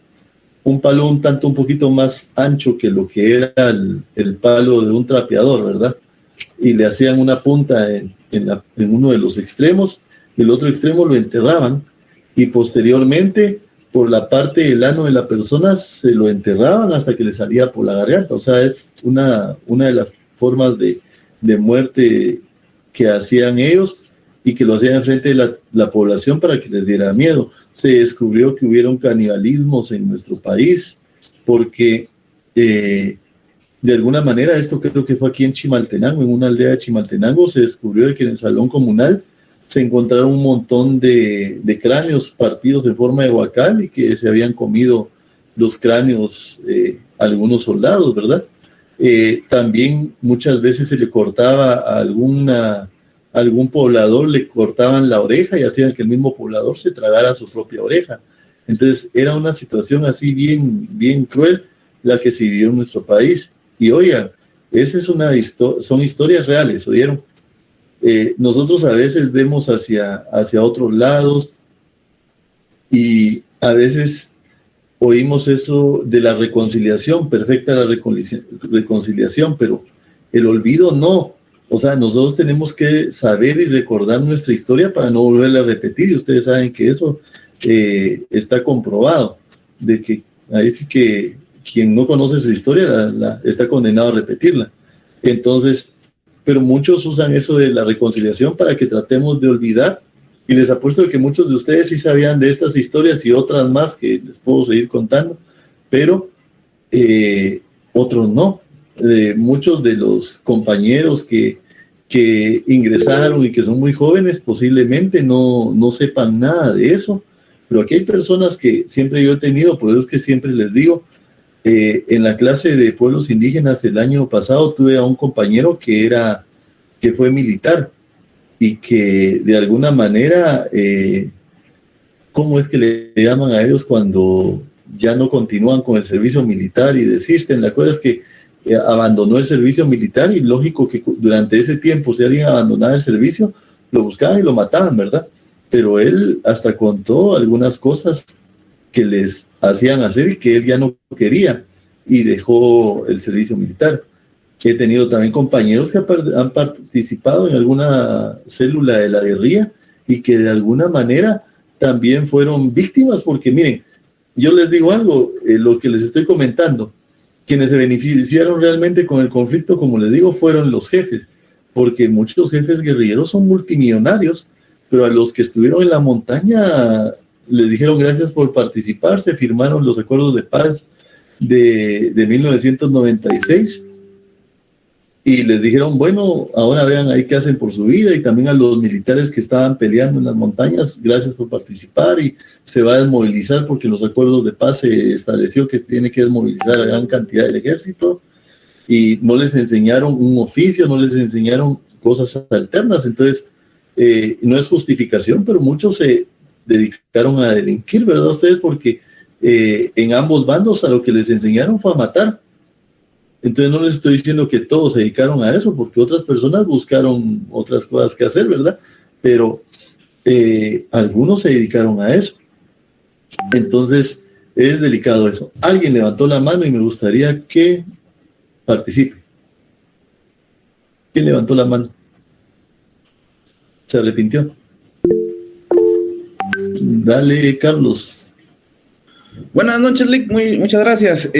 un palo un poquito más ancho que lo que era el palo de un trapeador, ¿verdad? Y le hacían una punta en uno de los extremos, y el otro extremo lo enterraban, y posteriormente por la parte del ano de la persona se lo enterraban hasta que le salía por la garganta. O sea, es una de las formas de muerte que hacían ellos, y que lo hacían frente de la población para que les diera miedo. Se descubrió que hubieron canibalismos en nuestro país, porque de alguna manera, esto creo que fue aquí en Chimaltenango, en una aldea de Chimaltenango, se descubrió de que en el salón comunal se encontraron un montón de cráneos partidos en forma de huacal, y que se habían comido los cráneos algunos soldados, ¿verdad? También muchas veces se le cortaba a algún poblador, le cortaban la oreja y hacían que el mismo poblador se tragara su propia oreja. Entonces era una situación así bien cruel la que se vivió en nuestro país. Y oigan, esa es son historias reales, ¿oyeron? Nosotros a veces vemos hacia otros lados, y a veces oímos eso de la reconciliación, perfecta la reconciliación, pero el olvido no. O sea, nosotros tenemos que saber y recordar nuestra historia para no volverla a repetir, y ustedes saben que eso está comprobado, de que ahí sí que quien no conoce su historia está condenado a repetirla. Entonces, pero muchos usan eso de la reconciliación para que tratemos de olvidar, y les apuesto que muchos de ustedes sí sabían de estas historias y otras más que les puedo seguir contando, pero otros no. Muchos de los compañeros que ingresaron y que son muy jóvenes posiblemente no sepan nada de eso, pero aquí hay personas que siempre yo he tenido, por eso es que siempre les digo, en la clase de pueblos indígenas el año pasado tuve a un compañero que fue militar, y que de alguna manera, ¿cómo es que le llaman a ellos cuando ya no continúan con el servicio militar y desisten? La cosa es que abandonó el servicio militar, y lógico que durante ese tiempo, si alguien abandonaba el servicio, lo buscaban y lo mataban, ¿verdad? Pero él hasta contó algunas cosas que les hacían hacer y que él ya no quería, y dejó el servicio militar. He tenido también compañeros que han participado en alguna célula de la guerrilla, y que de alguna manera también fueron víctimas, porque miren, yo les digo algo, lo que les estoy comentando, quienes se beneficiaron realmente con el conflicto, como les digo, fueron los jefes, porque muchos jefes guerrilleros son multimillonarios, pero a los que estuvieron en la montaña les dijeron gracias por participar, se firmaron los acuerdos de paz de 1996, y les dijeron, bueno, ahora vean ahí qué hacen por su vida, y también a los militares que estaban peleando en las montañas, gracias por participar, y se va a desmovilizar porque en los acuerdos de paz se estableció que se tiene que desmovilizar a gran cantidad del ejército, y no les enseñaron un oficio, no les enseñaron cosas alternas. Entonces, no es justificación, pero muchos se dedicaron a delinquir, ¿verdad ustedes? Porque en ambos bandos a lo que les enseñaron fue a matar. Entonces no les estoy diciendo que todos se dedicaron a eso, porque otras personas buscaron otras cosas que hacer, ¿verdad? Pero algunos se dedicaron a eso. Entonces es delicado eso. Alguien levantó la mano y me gustaría que participe. ¿Quién levantó la mano? se arrepintió. Dale, Carlos. Buenas noches, Lick. Muchas gracias.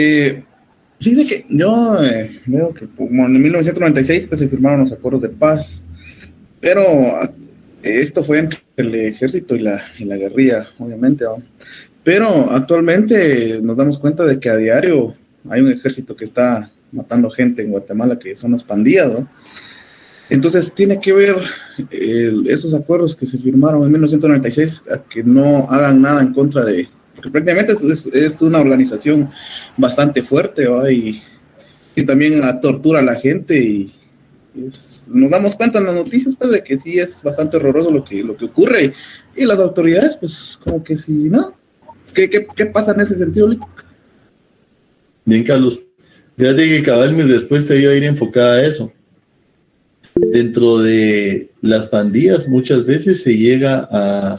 Fíjese que yo veo que como en 1996 pues, se firmaron los acuerdos de paz, pero esto fue entre el ejército y la guerrilla, obviamente, ¿no? Pero actualmente nos damos cuenta de que a diario hay un ejército que está matando gente en Guatemala, que son las pandillas, ¿no? Entonces tiene que ver esos acuerdos que se firmaron en 1996 a que no hagan nada en contra de, porque prácticamente es una organización bastante fuerte, ¿no? Y también tortura a la gente y nos damos cuenta en las noticias pues de que sí es bastante horroroso lo que ocurre y las autoridades pues como que sí, ¿no? ¿Qué pasa en ese sentido, Lick? Bien, Carlos. Fíjate que cabal mi respuesta iba a ir enfocada a eso. Dentro de las pandillas muchas veces se llega a...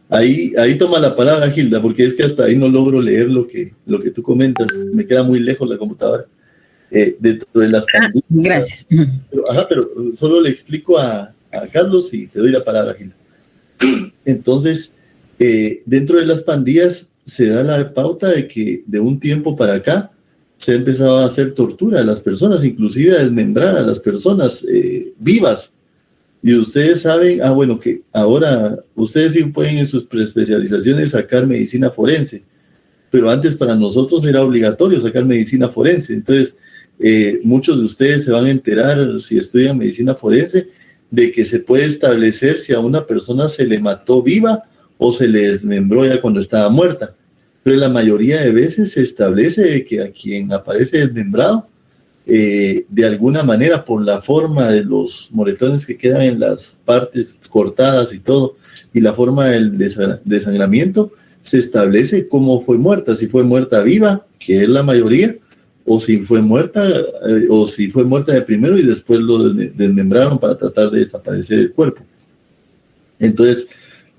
Ahí toma la palabra Gilda, porque es que hasta ahí no logro leer lo que tú comentas. Me queda muy lejos la computadora. Dentro de las pandillas... Gracias. Pero solo le explico a Carlos y te doy la palabra, Gilda. Entonces, dentro de las pandillas se da la pauta de que de un tiempo para acá se ha empezado a hacer tortura a las personas, inclusive a desmembrar a las personas vivas. Y ustedes saben, bueno, que ahora ustedes sí pueden en sus preespecializaciones sacar medicina forense, pero antes para nosotros era obligatorio sacar medicina forense. Entonces, muchos de ustedes se van a enterar, si estudian medicina forense, de que se puede establecer si a una persona se le mató viva o se le desmembró ya cuando estaba muerta. Pero la mayoría de veces se establece que a quien aparece desmembrado, de alguna manera por la forma de los moretones que quedan en las partes cortadas y todo, y la forma del desangramiento, se establece cómo fue muerta, si fue muerta viva, que es la mayoría, o si fue muerta de primero y después lo desmembraron para tratar de desaparecer el cuerpo. Entonces,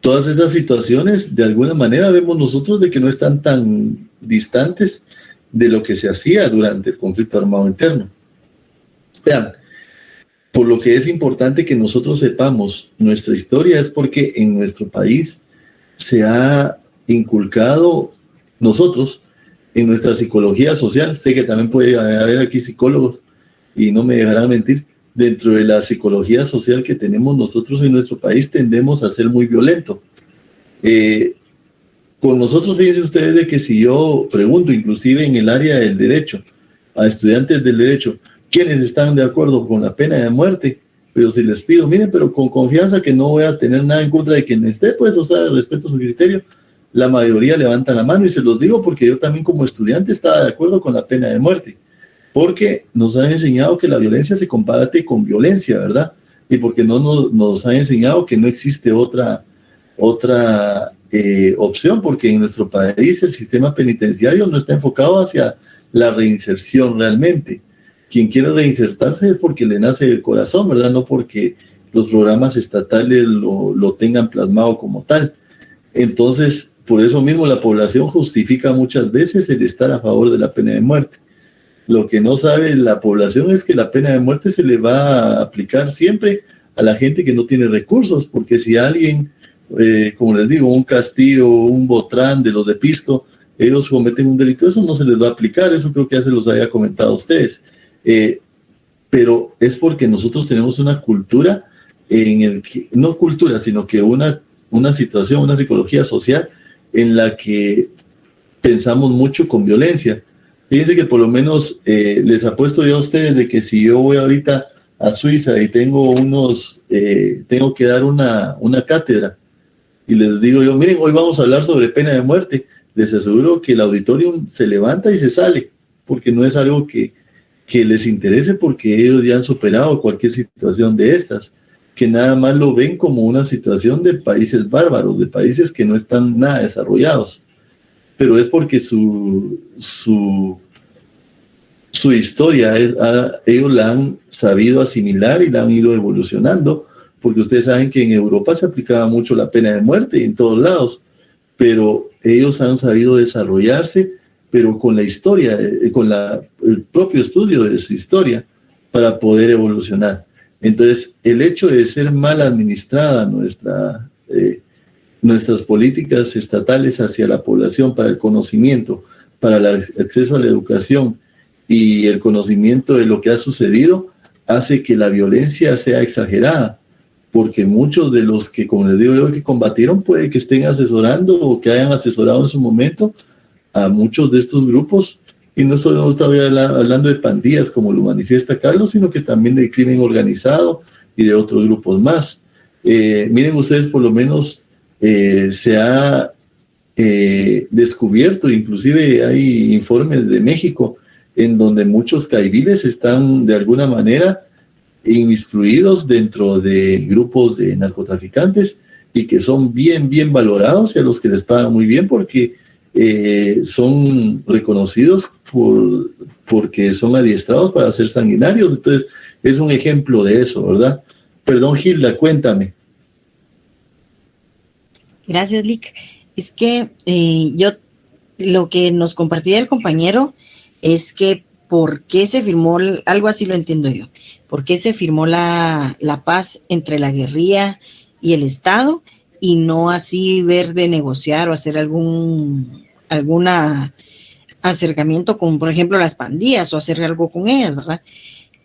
todas esas situaciones, de alguna manera, vemos nosotros de que no están tan distantes de lo que se hacía durante el conflicto armado interno. Vean, por lo que es importante que nosotros sepamos nuestra historia es porque en nuestro país se ha inculcado nosotros en nuestra psicología social. Sé que también puede haber aquí psicólogos y no me dejarán mentir. Dentro de la psicología social que tenemos nosotros en nuestro país tendemos a ser muy violentos. Con nosotros, fíjense ustedes de que si yo pregunto, inclusive en el área del derecho, a estudiantes del derecho, ¿quiénes están de acuerdo con la pena de muerte? Pero si les pido, miren, pero con confianza que no voy a tener nada en contra de quien esté, pues, o sea, respeto su criterio, la mayoría levantan la mano y se los digo porque yo también como estudiante estaba de acuerdo con la pena de muerte. Porque nos han enseñado que la violencia se combate con violencia, ¿verdad? Y porque nos han enseñado que no existe otra opción, porque en nuestro país el sistema penitenciario no está enfocado hacia la reinserción realmente. Quien quiere reinsertarse es porque le nace el corazón, ¿verdad? No porque los programas estatales lo tengan plasmado como tal. Entonces, por eso mismo la población justifica muchas veces el estar a favor de la pena de muerte. Lo que no sabe la población es que la pena de muerte se le va a aplicar siempre a la gente que no tiene recursos, porque si alguien, como les digo, un Castillo, un Botrán de los de Pisto, ellos cometen un delito, eso no se les va a aplicar, eso creo que ya se los había comentado a ustedes. Pero es porque nosotros tenemos una cultura, no cultura, sino que una situación, una psicología social en la que pensamos mucho con violencia. Fíjense que por lo menos les apuesto yo a ustedes de que si yo voy ahorita a Suiza y tengo que dar una cátedra y les digo yo, miren, hoy vamos a hablar sobre pena de muerte, les aseguro que el auditorium se levanta y se sale, porque no es algo que les interese, porque ellos ya han superado cualquier situación de estas, que nada más lo ven como una situación de países bárbaros, de países que no están nada desarrollados. Pero es porque su historia, ellos la han sabido asimilar y la han ido evolucionando, porque ustedes saben que en Europa se aplicaba mucho la pena de muerte en todos lados, pero ellos han sabido desarrollarse, pero con la historia, con el propio estudio de su historia, para poder evolucionar. Entonces, el hecho de ser mal administrada nuestras políticas estatales hacia la población para el conocimiento, para el acceso a la educación y el conocimiento de lo que ha sucedido, hace que la violencia sea exagerada, porque muchos de los que, como les digo yo, que combatieron, puede que estén asesorando o que hayan asesorado en su momento a muchos de estos grupos, y no solo estaba hablando de pandillas como lo manifiesta Carlos, sino que también de crimen organizado y de otros grupos más. Miren ustedes, por lo menos se ha descubierto, inclusive hay informes de México, en donde muchos caiviles están de alguna manera inmiscuidos dentro de grupos de narcotraficantes y que son bien valorados y a los que les pagan muy bien porque son reconocidos porque son adiestrados para ser sanguinarios. Entonces es un ejemplo de eso, ¿verdad? Perdón, Gilda, cuéntame. Gracias, Lick. Es que yo lo que nos compartía el compañero es que ¿por qué se firmó, algo así lo entiendo yo, por qué se firmó la paz entre la guerrilla y el Estado y no así ver de negociar o hacer algún acercamiento con, por ejemplo, las pandillas o hacer algo con ellas, ¿verdad?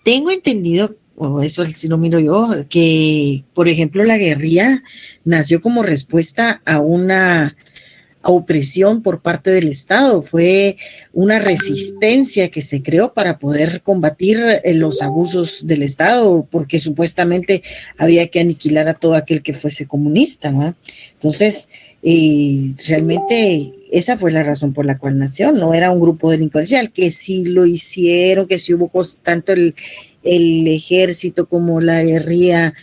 Tengo entendido, o eso sí lo miro yo, que, por ejemplo, la guerrilla nació como respuesta a una opresión por parte del Estado, fue una resistencia que se creó para poder combatir los abusos del Estado, porque supuestamente había que aniquilar a todo aquel que fuese comunista, ¿no? Entonces, realmente esa fue la razón por la cual nació, no era un grupo delincuencial, que sí lo hicieron, que sí hubo tanto el ejército como la guerrilla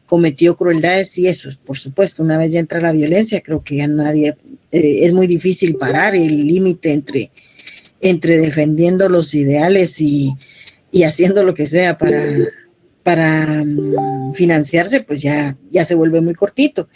cometió crueldades y eso, por supuesto, una vez ya entra la violencia, creo que ya nadie, es muy difícil parar el límite entre defendiendo los ideales y haciendo lo que sea para financiarse, pues ya se vuelve muy cortito.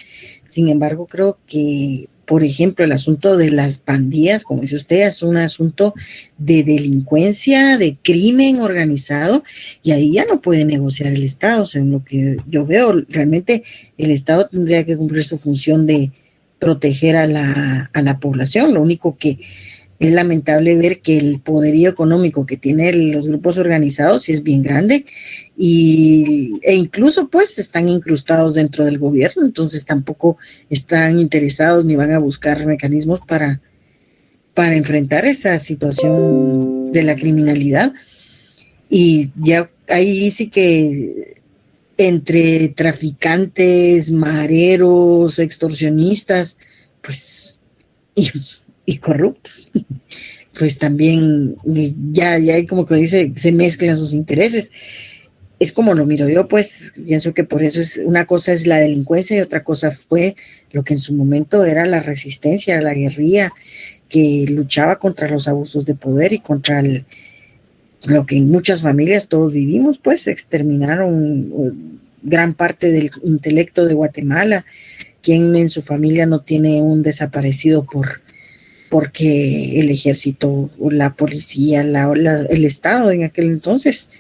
Sin embargo, creo que, por ejemplo, el asunto de las pandillas, como dice usted, es un asunto de delincuencia, de crimen organizado, y ahí ya no puede negociar el Estado. Según lo que yo veo, realmente el Estado tendría que cumplir su función de proteger a la población. Lo único que es lamentable ver que el poderío económico que tienen los grupos organizados sí es bien grande e incluso pues están incrustados dentro del gobierno, entonces tampoco están interesados ni van a buscar mecanismos para enfrentar esa situación de la criminalidad. Y ya ahí sí que entre traficantes, mareros, extorsionistas, pues y corruptos, pues también ya como que dice, se mezclan sus intereses. Es como lo miro yo, pues pienso que por eso una cosa es la delincuencia y otra cosa fue lo que en su momento era la resistencia, la guerrilla que luchaba contra los abusos de poder y contra lo que en muchas familias todos vivimos, pues exterminaron gran parte del intelecto de Guatemala. ¿Quién en su familia no tiene un desaparecido porque el ejército o la policía, el Estado en aquel entonces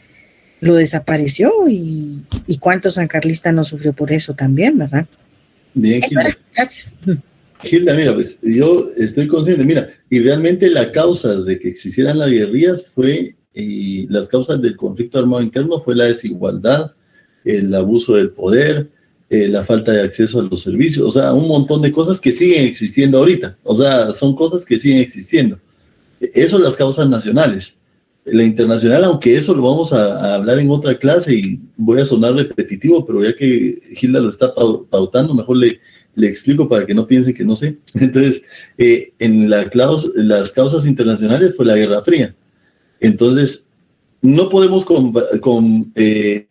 lo desapareció y cuántos sancarlistas no sufrió por eso también, ¿verdad? Bien, Gilda. Gracias. Gilda, mira, pues yo estoy consciente, mira, y realmente la causa de que existieran las guerrillas y las causas del conflicto armado interno fue la desigualdad, el abuso del poder, la falta de acceso a los servicios, o sea, un montón de cosas que siguen existiendo ahorita, o sea, son cosas que siguen existiendo. Eso las causas nacionales. La internacional, aunque eso lo vamos a hablar en otra clase y voy a sonar repetitivo, pero ya que Gilda lo está pautando, mejor le explico para que no piensen que no sé. Entonces, en las causas internacionales fue la Guerra Fría. Entonces, no podemos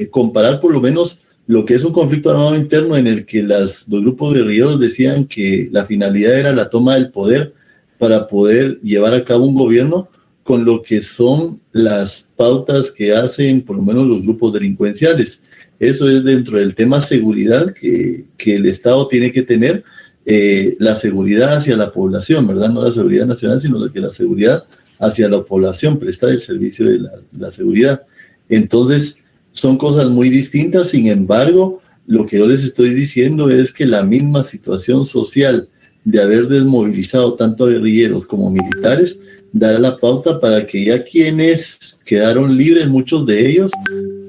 comparar por lo menos lo que es un conflicto armado interno en el que los grupos guerrilleros decían que la finalidad era la toma del poder para poder llevar a cabo un gobierno, con lo que son las pautas que hacen por lo menos los grupos delincuenciales. Eso es dentro del tema seguridad que el Estado tiene que tener, la seguridad hacia la población, ¿verdad? No la seguridad nacional, sino que la seguridad hacia la población, prestar el servicio de la seguridad. Entonces, son cosas muy distintas. Sin embargo, lo que yo les estoy diciendo es que la misma situación social de haber desmovilizado tanto a guerrilleros como militares dará la pauta para que ya quienes quedaron libres, muchos de ellos,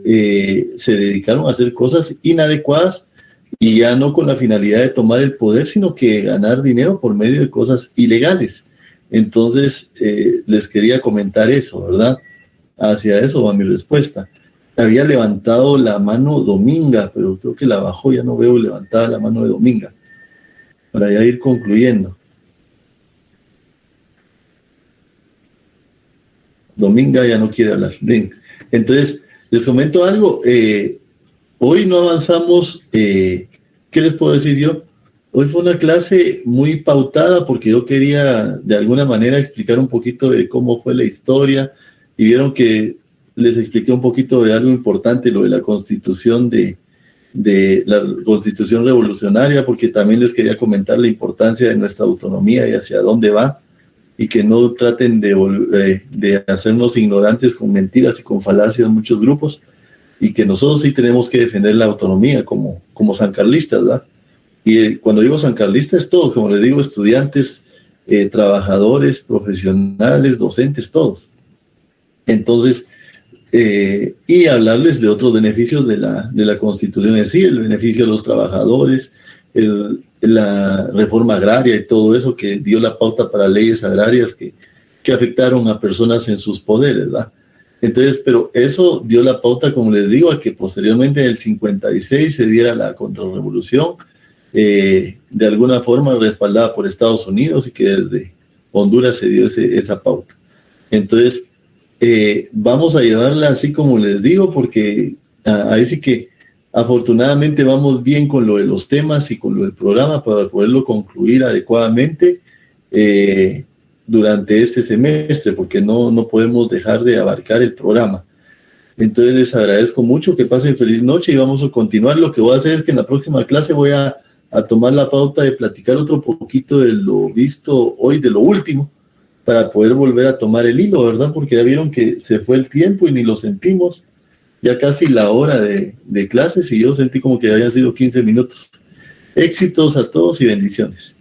se dedicaron a hacer cosas inadecuadas y ya no con la finalidad de tomar el poder, sino que ganar dinero por medio de cosas ilegales. Entonces, les quería comentar eso, ¿verdad? Hacia eso va mi respuesta. Había levantado la mano Dominga, pero creo que la bajó, ya no veo levantada la mano de Dominga, para ya ir concluyendo. Dominga ya no quiere hablar. Bien. Entonces, les comento algo. Hoy no avanzamos. ¿Qué les puedo decir yo? Hoy fue una clase muy pautada porque yo quería de alguna manera explicar un poquito de cómo fue la historia y vieron que les expliqué un poquito de algo importante, lo de la constitución de la constitución revolucionaria, porque también les quería comentar la importancia de nuestra autonomía y hacia dónde va, y que no traten de hacernos ignorantes con mentiras y con falacias muchos grupos, y que nosotros sí tenemos que defender la autonomía como sancarlistas, ¿verdad? Y cuando digo sancarlistas, todos, como les digo, estudiantes, trabajadores, profesionales, docentes, todos. Entonces, y hablarles de otros beneficios de la Constitución en sí, el beneficio de los trabajadores, la reforma agraria y todo eso que dio la pauta para leyes agrarias que afectaron a personas en sus poderes, ¿verdad? Entonces, pero eso dio la pauta, como les digo, a que posteriormente en el 56 se diera la contrarrevolución, de alguna forma respaldada por Estados Unidos, y que desde Honduras se dio esa pauta. Entonces, vamos a llevarla así como les digo, porque ahí sí que afortunadamente vamos bien con lo de los temas y con lo del programa para poderlo concluir adecuadamente durante este semestre, porque no podemos dejar de abarcar el programa. Entonces les agradezco mucho, que pasen feliz noche y vamos a continuar. Lo que voy a hacer es que en la próxima clase voy a tomar la pauta de platicar otro poquito de lo visto hoy, de lo último, para poder volver a tomar el hilo, ¿verdad? Porque ya vieron que se fue el tiempo y ni lo sentimos. Ya casi la hora de clases y yo sentí como que habían sido 15 minutos. Éxitos a todos y bendiciones.